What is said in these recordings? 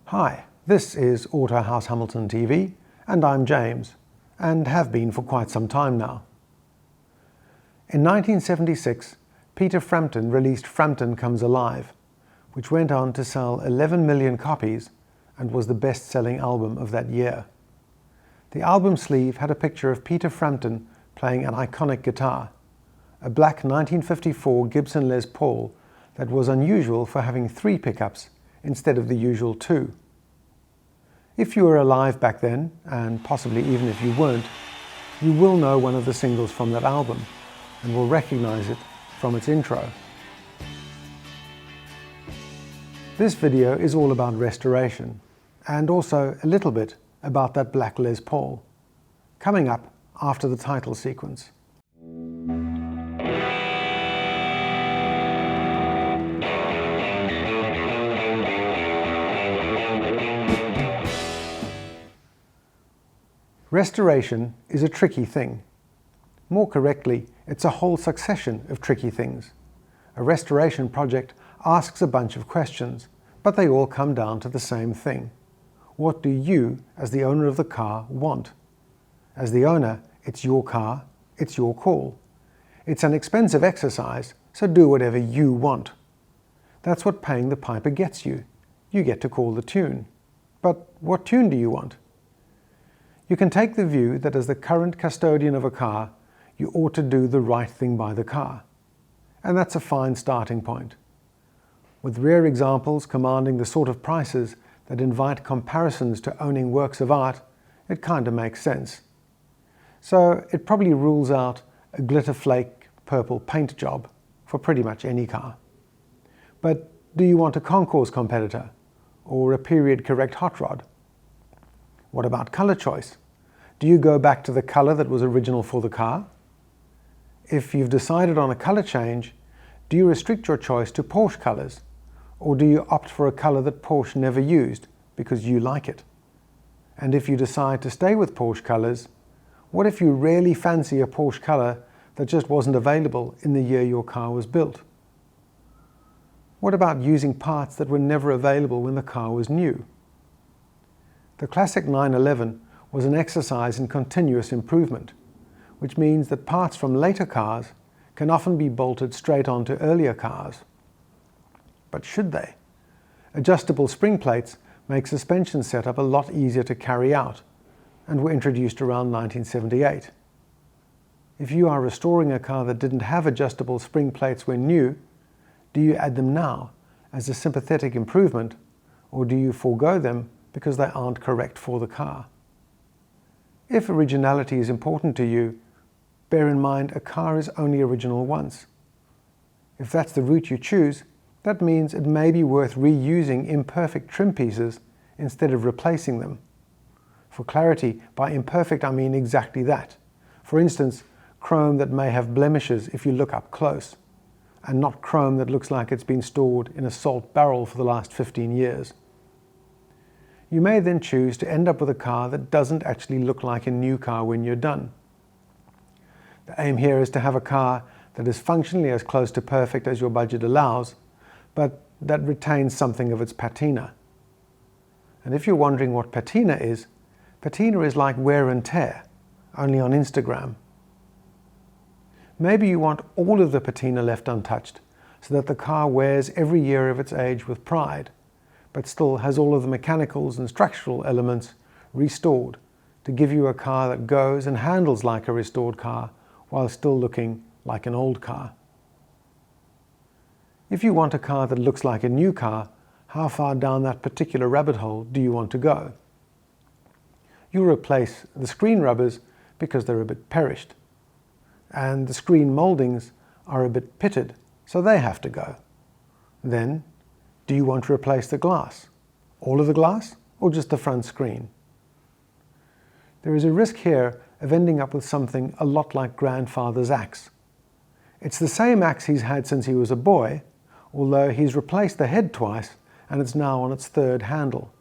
Hi, this is Autohaus Hamilton TV, and I'm James, and have been for quite some time now. In 1976, Peter Frampton released Frampton Comes Alive, which went on to sell 11 million copies and was the best-selling album of that year. The album sleeve had a picture of Peter Frampton playing an iconic guitar, a black 1954 Gibson Les Paul that was unusual for having 3 pickups instead of the usual 2. If you were alive back then, and possibly even if you weren't, you will know one of the singles from that album and will recognize it from its intro. This video is all about restoration, and also a little bit about that black Les Paul, coming up after the title sequence. Restoration is a tricky thing. More correctly, it's a whole succession of tricky things. A restoration project asks a bunch of questions, but they all come down to the same thing. What do you, as the owner of the car, want? As the owner, it's your car, it's your call. It's an expensive exercise, so do whatever you want. That's what paying the piper gets you. You get to call the tune. But what tune do you want? You can take the view that as the current custodian of a car, you ought to do the right thing by the car. And that's a fine starting point. With rare examples commanding the sort of prices that invite comparisons to owning works of art, it kind of makes sense. So it probably rules out a glitter flake purple paint job for pretty much any car. But do you want a concours competitor or a period correct hot rod? What about color choice? Do you go back to the color that was original for the car? If you've decided on a color change, do you restrict your choice to Porsche colors? Or do you opt for a color that Porsche never used because you like it? And if you decide to stay with Porsche colors, what if you really fancy a Porsche color that just wasn't available in the year your car was built? What about using parts that were never available when the car was new? The classic 911 was an exercise in continuous improvement, which means that parts from later cars can often be bolted straight onto earlier cars. But should they? Adjustable spring plates make suspension setup a lot easier to carry out, and were introduced around 1978. If you are restoring a car that didn't have adjustable spring plates when new, do you add them now as a sympathetic improvement, or do you forego them because they aren't correct for the car? If originality is important to you, bear in mind a car is only original once. If that's the route you choose, that means it may be worth reusing imperfect trim pieces instead of replacing them. For clarity, by imperfect I mean exactly that. For instance, chrome that may have blemishes if you look up close, and not chrome that looks like it's been stored in a salt barrel for the last 15 years. You may then choose to end up with a car that doesn't actually look like a new car when you're done. The aim here is to have a car that is functionally as close to perfect as your budget allows, but that retains something of its patina. And if you're wondering what patina is like wear and tear, only on Instagram. Maybe you want all of the patina left untouched, so that the car wears every year of its age with pride, but still has all of the mechanicals and structural elements restored to give you a car that goes and handles like a restored car while still looking like an old car. If you want a car that looks like a new car, how far down that particular rabbit hole do you want to go? You replace the screen rubbers because they're a bit perished, and the screen moldings are a bit pitted, so they have to go. Then, do you want to replace the glass? All of the glass, or just the front screen? There is a risk here of ending up with something a lot like grandfather's axe. It's the same axe he's had since he was a boy, although he's replaced the head twice and it's now on its 3rd handle.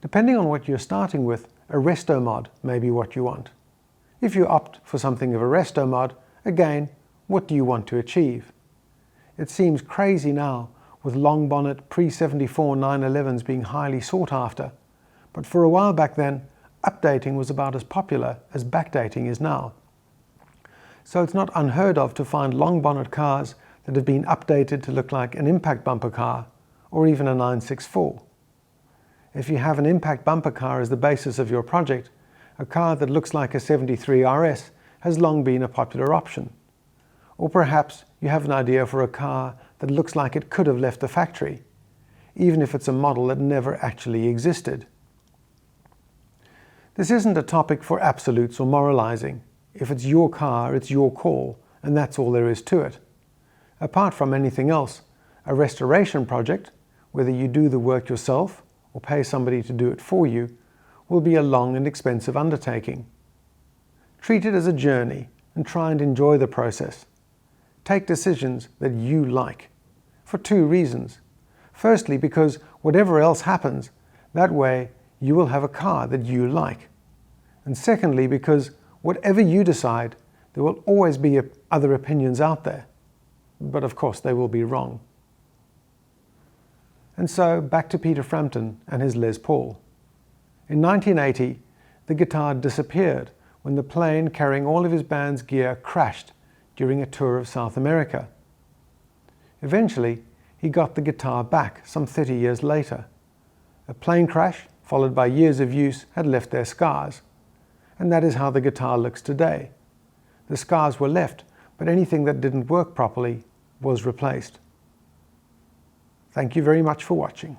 Depending on what you're starting with, a resto mod may be what you want. If you opt for something of a resto mod, again, what do you want to achieve? It seems crazy now with long bonnet pre-74 911s being highly sought after, but for a while back then, updating was about as popular as backdating is now. So it's not unheard of to find long bonnet cars that have been updated to look like an impact bumper car, or even a 964. If you have an impact bumper car as the basis of your project, a car that looks like a 73 RS has long been a popular option. Or perhaps you have an idea for a car that looks like it could have left the factory, even if it's a model that never actually existed. This isn't a topic for absolutes or moralizing. If it's your car, it's your call, and that's all there is to it. Apart from anything else, a restoration project, whether you do the work yourself or pay somebody to do it for you, will be a long and expensive undertaking. Treat it as a journey and try and enjoy the process. Take decisions that you like, for two reasons. Firstly, because whatever else happens, that way you will have a car that you like. And secondly, because whatever you decide, there will always be other opinions out there. But of course they will be wrong. And so back to Peter Frampton and his Les Paul. In 1980, the guitar disappeared when the plane carrying all of his band's gear crashed during a tour of South America. Eventually, he got the guitar back some 30 years later. A plane crash, followed by years of use, had left their scars. And that is how the guitar looks today. The scars were left, but anything that didn't work properly was replaced. Thank you very much for watching.